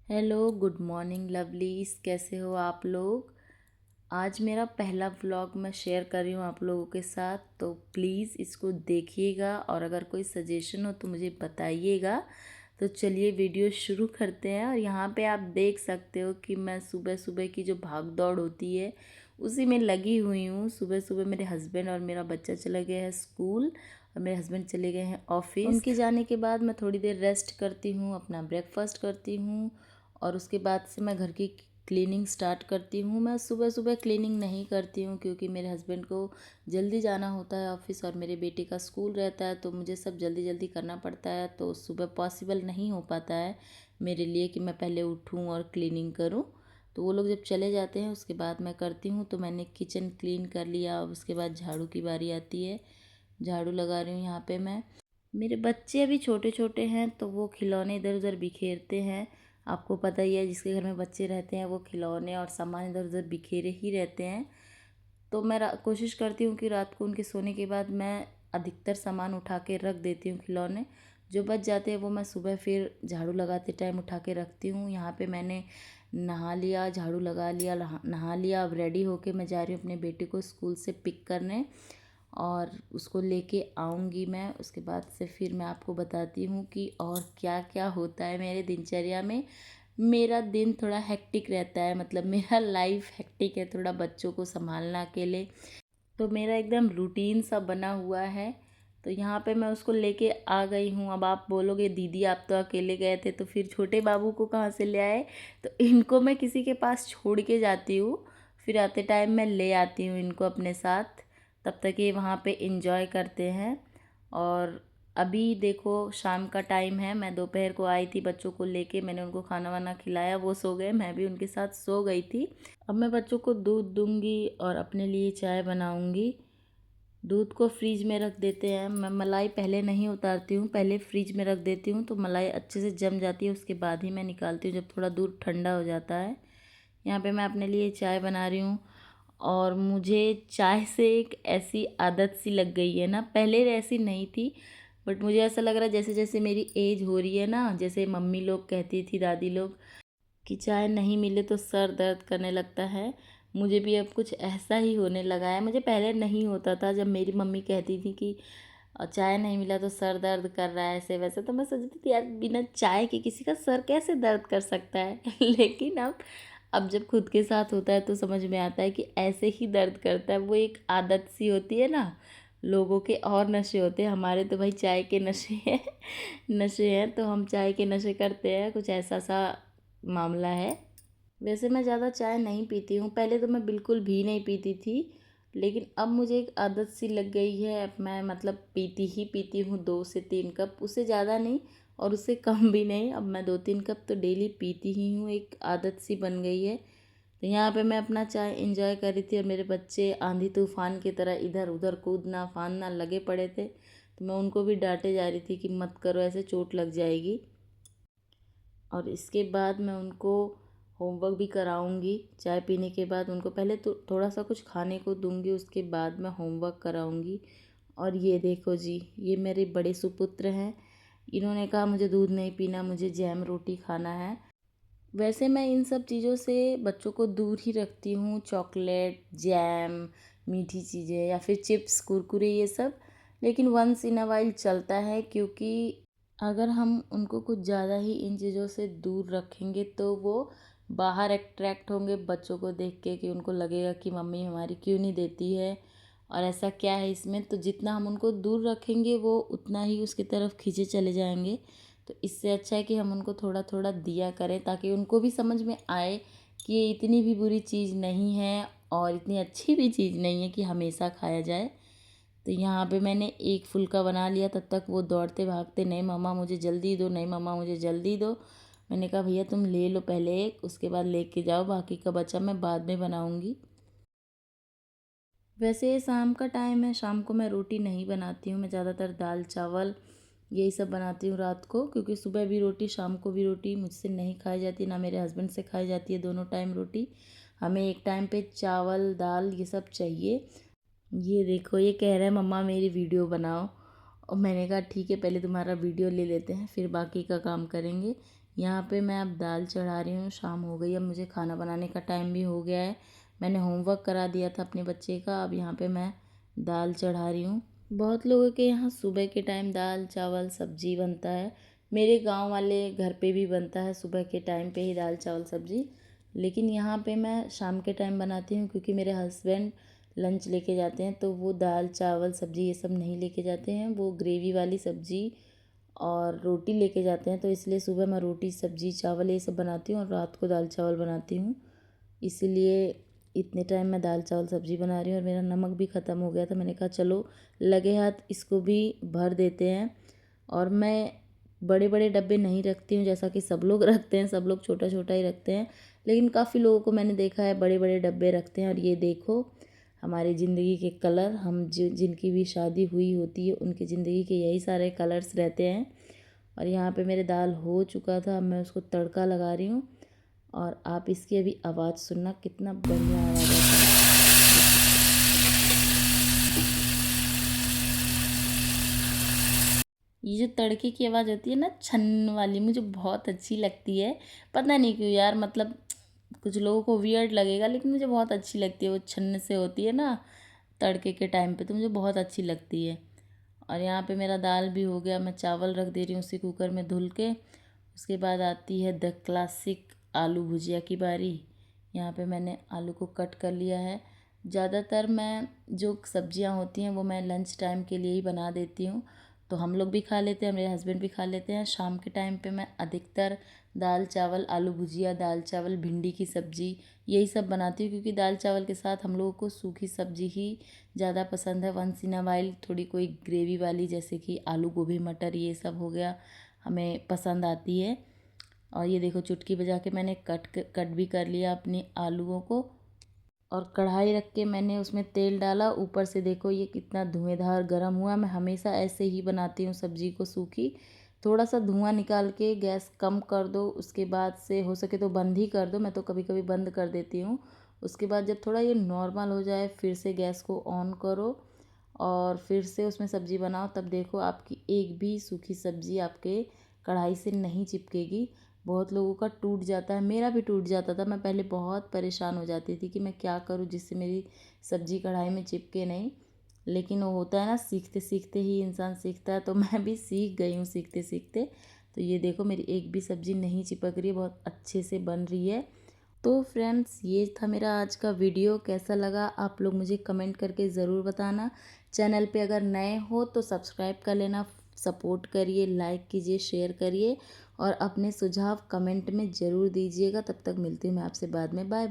Hello, good morning lovelies, कैसे हो आप लोग। आज मेरा पहला व्लॉग मैं शेयर कर रही हूँ आप लोगों के साथ, तो प्लीज़ इसको देखिएगा और अगर कोई सजेशन हो तो मुझे बताइएगा। तो चलिए वीडियो शुरू करते हैं। और यहाँ पे आप देख सकते हो कि मैं सुबह सुबह की जो भाग दौड़ होती है उसी में लगी हुई हूँ। सुबह सुबह मेरे हस्बैंड और मेरा बच्चा चला गया है स्कूल और मेरे हस्बैंड चले गए हैं ऑफिस। उनके जाने के बाद मैं थोड़ी देर रेस्ट करती हूँ, अपना ब्रेकफास्ट करती हूँ और उसके बाद से मैं घर की क्लीनिंग स्टार्ट करती हूँ। मैं सुबह सुबह क्लीनिंग नहीं करती हूँ क्योंकि मेरे हस्बैंड को जल्दी जाना होता है ऑफिस और मेरे बेटे का स्कूल रहता है, तो मुझे सब जल्दी जल्दी करना पड़ता है। तो सुबह पॉसिबल नहीं हो पाता है मेरे लिए कि मैं पहले उठूँ और क्लीनिंग करूँ। तो वो लोग जब चले जाते हैं उसके बाद मैं करती हूँ। तो मैंने किचन क्लीन कर लिया, अब उसके बाद झाड़ू की बारी आती है। झाड़ू लगा रही हूँ यहाँ पे मैं। मेरे बच्चे अभी छोटे छोटे हैं तो वो खिलौने इधर उधर बिखेरते हैं। आपको पता ही है, जिसके घर में बच्चे रहते हैं वो खिलौने और सामान इधर उधर बिखेरे ही रहते हैं। तो मैं कोशिश करती हूँ कि रात को उनके सोने के बाद मैं अधिकतर सामान उठा के रख देती हूँ। खिलौने जो बच जाते हैं वो मैं सुबह फिर झाड़ू लगाते टाइम उठा के रखती हूँ। यहाँ पे मैंने नहा लिया, झाड़ू लगा लिया, नहा लिया। अब रेडी होके मैं जा रही हूँ अपने बेटे को स्कूल से पिक करने और उसको लेके आऊँगी मैं। उसके बाद से फिर मैं आपको बताती हूँ कि और क्या क्या होता है मेरे दिनचर्या में। मेरा दिन थोड़ा हेक्टिक रहता है, मतलब मेरा लाइफ हेक्टिक है थोड़ा, बच्चों को संभालना अकेले। तो मेरा एकदम रूटीन सा बना हुआ है। तो यहाँ पे मैं उसको लेके आ गई हूँ। अब आप बोलोगे दीदी आप तो अकेले गए थे तो फिर छोटे बाबू को कहाँ से ले आए। तो इनको मैं किसी के पास छोड़ के जाती हूँ, फिर आते टाइम मैं ले आती हूँ इनको अपने साथ। तब तक ये वहाँ पे इंजॉय करते हैं। और अभी देखो शाम का टाइम है, मैं दोपहर को आई थी बच्चों को लेके, मैंने उनको खाना वाना खिलाया, वो सो गए, मैं भी उनके साथ सो गई थी। अब मैं बच्चों को दूध दूंगी और अपने लिए चाय बनाऊंगी। दूध को फ्रिज में रख देते हैं। मैं मलाई पहले नहीं उतारती हूँ, पहले फ्रिज में रख देती हूँ तो मलाई अच्छे से जम जाती है, उसके बाद ही मैं निकालती हूँ जब थोड़ा दूध ठंडा हो जाता है। यहाँ पे मैं अपने लिए चाय बना रही हूँ। और मुझे चाय से एक ऐसी आदत सी लग गई है ना, पहले ऐसी नहीं थी, बट मुझे ऐसा लग रहा है जैसे जैसे मेरी एज हो रही है ना, जैसे मम्मी लोग कहती थी, दादी लोग, कि चाय नहीं मिले तो सर दर्द करने लगता है। मुझे भी अब कुछ ऐसा ही होने लगा है। मुझे पहले नहीं होता था, जब मेरी मम्मी कहती थी कि चाय नहीं मिला तो सर दर्द कर रहा है ऐसे वैसे, तो मैं सोचती थी यार बिना चाय के किसी का सर कैसे दर्द कर सकता है लेकिन अब जब खुद के साथ होता है तो समझ में आता है कि ऐसे ही दर्द करता है। वो एक आदत सी होती है ना। लोगों के और नशे होते हैं, हमारे तो भाई चाय के नशे हैं नशे हैं, तो हम चाय के नशे करते हैं, कुछ ऐसा सा मामला है। वैसे मैं ज़्यादा चाय नहीं पीती हूँ, पहले तो मैं बिल्कुल भी नहीं पीती थी, लेकिन अब मुझे एक आदत सी लग गई है। अब मैं मतलब पीती ही पीती हूँ 2 से 3 कप, उससे ज़्यादा नहीं और उससे कम भी नहीं। अब मैं 2-3 कप तो डेली पीती ही हूँ, एक आदत सी बन गई है। तो यहाँ पे मैं अपना चाय इंजॉय कर रही थी और मेरे बच्चे आंधी तूफान की तरह इधर उधर कूदना फांदना लगे पड़े थे, तो मैं उनको भी डांटे जा रही थी कि मत करो ऐसे, चोट लग जाएगी। और इसके बाद मैं उनको होमवर्क भी कराऊंगी। चाय पीने के बाद उनको पहले तो थोड़ा सा कुछ खाने को दूंगी, उसके बाद मैं होमवर्क कराऊंगी। और ये देखो जी, ये मेरे बड़े सुपुत्र हैं, इन्होंने कहा मुझे दूध नहीं पीना, मुझे जैम रोटी खाना है। वैसे मैं इन सब चीज़ों से बच्चों को दूर ही रखती हूँ, चॉकलेट, जैम, मीठी चीज़ें या फिर चिप्स, कुरकुरे, ये सब। लेकिन वंस इन अ वाइल चलता है, क्योंकि अगर हम उनको कुछ ज़्यादा ही इन चीज़ों से दूर रखेंगे तो वो बाहर अट्रैक्ट होंगे बच्चों को देख के, कि उनको लगेगा कि मम्मी हमारी क्यों नहीं देती है और ऐसा क्या है इसमें। तो जितना हम उनको दूर रखेंगे वो उतना ही उसकी तरफ खींचे चले जाएंगे। तो इससे अच्छा है कि हम उनको थोड़ा थोड़ा दिया करें, ताकि उनको भी समझ में आए कि ये इतनी भी बुरी चीज़ नहीं है और इतनी अच्छी भी चीज़ नहीं है कि हमेशा खाया जाए। तो यहाँ पे मैंने एक फुल्का बना लिया, तब तक वो दौड़ते भागते, नहीं मम्मा मुझे जल्दी दो, नहीं मम्मा मुझे जल्दी दो। मैंने कहा भैया तुम ले लो पहले एक, उसके बाद लेके जाओ, बाकी का बचा मैं बाद में बनाऊँगी। वैसे ये शाम का टाइम है, शाम को मैं रोटी नहीं बनाती हूँ, मैं ज़्यादातर दाल चावल यही सब बनाती हूँ रात को, क्योंकि सुबह भी रोटी शाम को भी रोटी मुझसे नहीं खाई जाती, ना मेरे हस्बैंड से खाई जाती है दोनों टाइम रोटी। हमें एक टाइम पे चावल दाल ये सब चाहिए। ये देखो, ये कह रहा है मम्मा मेरी वीडियो बनाओ, और मैंने कहा ठीक है पहले तुम्हारा वीडियो ले लेते हैं फिर बाकी का काम करेंगे। यहाँ पे मैं अब दाल चढ़ा रही हूँ। शाम हो गई, अब मुझे खाना बनाने का टाइम भी हो गया है। मैंने होमवर्क करा दिया था अपने बच्चे का। अब यहाँ पे मैं दाल चढ़ा रही हूँ। बहुत लोगों के यहाँ सुबह के टाइम दाल चावल सब्जी बनता है। मेरे गांव वाले घर पे भी बनता है सुबह के टाइम पे ही दाल चावल सब्जी। लेकिन यहाँ पे मैं शाम के टाइम बनाती हूँ, क्योंकि मेरे हस्बैंड लंच लेके जाते हैं तो वो दाल चावल सब्जी ये सब नहीं लेके जाते हैं। वो ग्रेवी वाली सब्जी और रोटी लेके जाते हैं, तो इसलिए सुबह मैं रोटी सब्जी चावल ये सब बनाती हूँ और रात को दाल चावल बनाती हूँ। इसीलिए इतने टाइम मैं दाल चावल सब्जी बना रही हूँ। और मेरा नमक भी ख़त्म हो गया था। मैंने कहा चलो लगे हाथ इसको भी भर देते हैं। और मैं बड़े बड़े डब्बे नहीं रखती हूँ जैसा कि सब लोग रखते हैं। सब लोग छोटा छोटा ही रखते हैं, लेकिन काफ़ी लोगों को मैंने देखा है बड़े बड़े डब्बे रखते हैं। और ये देखो हमारी ज़िंदगी के कलर, हम जिनकी भी शादी हुई होती है उनकी ज़िंदगी के यही सारे कलर्स रहते हैं। और यहाँ पे मेरे दाल हो चुका था, अब मैं उसको तड़का लगा रही हूँ। और आप इसकी अभी आवाज़ सुनना, कितना बढ़िया आवाज़ आता है। ये जो तड़के की आवाज़ होती है ना छन वाली, मुझे बहुत अच्छी लगती है। पता नहीं क्यों यार, मतलब कुछ लोगों को वियर्ड लगेगा, लेकिन मुझे बहुत अच्छी लगती है। वो छन्न से होती है ना तड़के के टाइम पे, तो मुझे बहुत अच्छी लगती है। और यहाँ पे मेरा दाल भी हो गया, मैं चावल रख दे रही हूँ उसी कुकर में धुल के। उसके बाद आती है द क्लासिक आलू भुजिया की बारी। यहाँ पे मैंने आलू को कट कर लिया है। ज़्यादातर मैं जो सब्जियाँ होती हैं वो मैं लंच टाइम के लिए ही बना देती हूँ, तो हम लोग भी खा लेते हैं, मेरे हस्बैंड भी खा लेते हैं। शाम के टाइम पे मैं अधिकतर दाल चावल आलू भुजिया, दाल चावल भिंडी की सब्ज़ी यही सब बनाती हूँ, क्योंकि दाल चावल के साथ हम लोगों को सूखी सब्ज़ी ही ज़्यादा पसंद है। वंस इन अ वाइल थोड़ी कोई ग्रेवी वाली, जैसे कि आलू गोभी मटर ये सब हो गया, हमें पसंद आती है। और ये देखो चुटकी बजा के मैंने कट भी कर लिया अपनी आलूओं को। और कढ़ाई रख के मैंने उसमें तेल डाला। ऊपर से देखो ये कितना धुआंधार गर्म हुआ। मैं हमेशा ऐसे ही बनाती हूँ सब्ज़ी को सूखी। थोड़ा सा धुआं निकाल के गैस कम कर दो, उसके बाद से हो सके तो बंद ही कर दो। मैं तो कभी कभी बंद कर देती हूँ। उसके बाद जब थोड़ा ये नॉर्मल हो जाए फिर से गैस को ऑन करो और फिर से उसमें सब्ज़ी बनाओ। तब देखो आपकी एक भी सूखी सब्ज़ी आपके कढ़ाई से नहीं चिपकेगी। बहुत लोगों का टूट जाता है, मेरा भी टूट जाता था। मैं पहले बहुत परेशान हो जाती थी कि मैं क्या करूँ जिससे मेरी सब्ज़ी कढ़ाई में चिपके नहीं। लेकिन वो होता है ना, सीखते सीखते ही इंसान सीखता है, तो मैं भी सीख गई हूँ सीखते सीखते। तो ये देखो मेरी एक भी सब्ज़ी नहीं चिपक रही है, बहुत अच्छे से बन रही है। तो फ्रेंड्स ये था मेरा आज का वीडियो। कैसा लगा आप लोग मुझे कमेंट करके ज़रूर बताना। चैनल पे अगर नए हो तो सब्सक्राइब कर लेना, सपोर्ट करिए, लाइक कीजिए, शेयर करिए और अपने सुझाव कमेंट में ज़रूर दीजिएगा। तब तक मिलती हूँ मैं आपसे बाद में। Bye bye.